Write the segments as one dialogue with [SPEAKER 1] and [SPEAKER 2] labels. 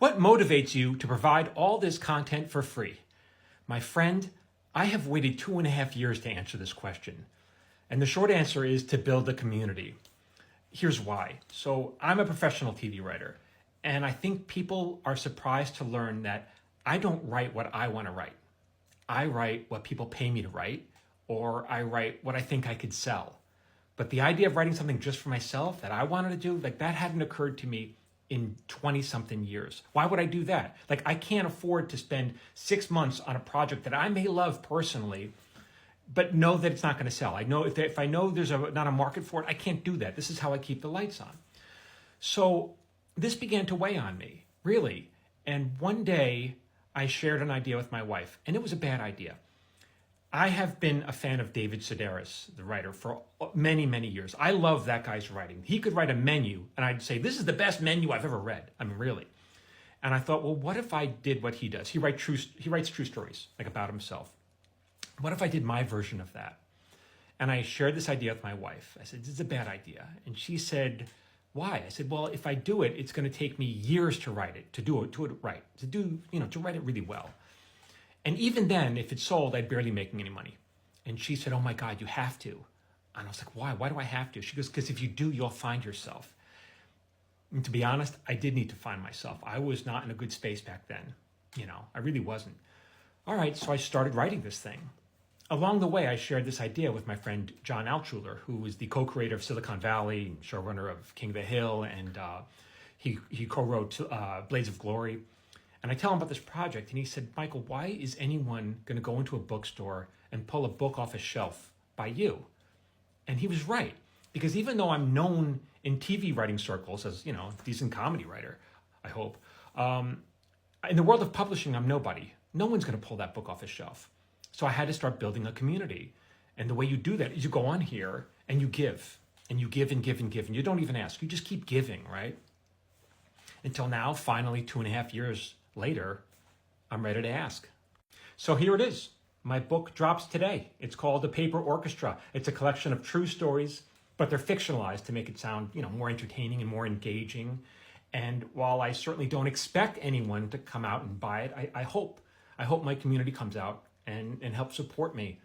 [SPEAKER 1] What motivates you to provide all this content for free? My friend, I have waited 2.5 years to answer this question. And the short answer is to build a community. Here's why. So I'm a professional TV writer, and I think people are surprised to learn that I don't write what I want to write. I write what people pay me to write, or I write what I think I could sell. But the idea of writing something just for myself that I wanted to do, that hadn't occurred to me in 20-something years. Why would I do that? I can't afford to spend 6 months on a project that I may love personally, but know that it's not going to sell. I know if I know there's not a market for it, I can't do that. This is how I keep the lights on. So this began to weigh on me, really. And one day I shared an idea with my wife, and it was a bad idea. I have been a fan of David Sedaris, the writer, for many, many years. I love that guy's writing. He could write a menu, and I'd say, this is the best menu I've ever read. I mean, really. And I thought, well, what if I did what he does? He writes true stories, about himself. What if I did my version of that? And I shared this idea with my wife. I said, this is a bad idea. And she said, why? I said, well, if I do it, it's going to take me years to write it, to do it right, to write it really well. And even then, if it's sold, I'd barely making any money. And she said, oh my God, you have to. And I was like, why? Why do I have to? She goes, because if you do, you'll find yourself. And to be honest, I did need to find myself. I was not in a good space back then. I really wasn't. All right, so I started writing this thing. Along the way, I shared this idea with my friend John Altshuler, who is the co-creator of Silicon Valley, showrunner of King of the Hill, and he co-wrote Blades of Glory. And I tell him about this project, and he said, Michael, why is anyone going to go into a bookstore and pull a book off a shelf by you? And he was right, because even though I'm known in TV writing circles as, a decent comedy writer, I hope, in the world of publishing, I'm nobody. No one's going to pull that book off a shelf. So I had to start building a community. And the way you do that is you go on here and you give, and you give and give and give, and you don't even ask. You just keep giving, right? Until now, finally, 2.5 years later, I'm ready to ask. So here it is. My book drops today. It's called The Paper Orchestra. It's a collection of true stories, but they're fictionalized to make it sound, more entertaining and more engaging. And while I certainly don't expect anyone to come out and buy it, I hope my community comes out and helps support me.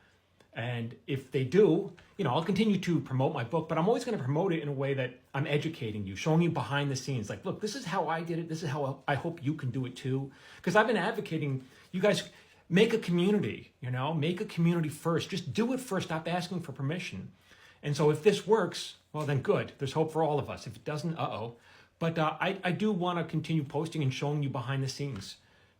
[SPEAKER 1] And if they do, I'll continue to promote my book, but I'm always going to promote it in a way that I'm educating you, showing you behind the scenes. Look, this is how I did it. This is how I hope you can do it too. Because I've been advocating, you guys make a community, make a community first. Just do it first. Stop asking for permission. And so if this works, well, then good. There's hope for all of us. If it doesn't, uh-oh. But I do want to continue posting and showing you behind the scenes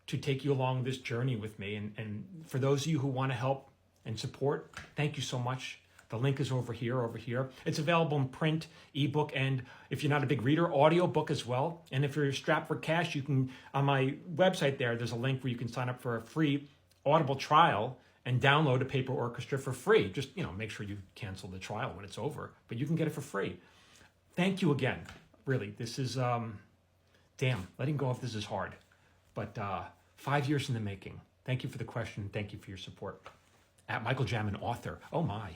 [SPEAKER 1] to take you along this journey with me. And for those of you who want to help and support, thank you so much. The link is over here. It's available in print, ebook, and if you're not a big reader, audio book as well. And if you're strapped for cash, you can, on my website there's a link where you can sign up for a free Audible trial and download a Paper Orchestra for free. Just, make sure you cancel the trial when it's over, but you can get it for free. Thank you again. Really, this is, letting go of this is hard, but 5 years in the making. Thank you for the question. Thank you for your support. At Michael Jamin, author. Oh my.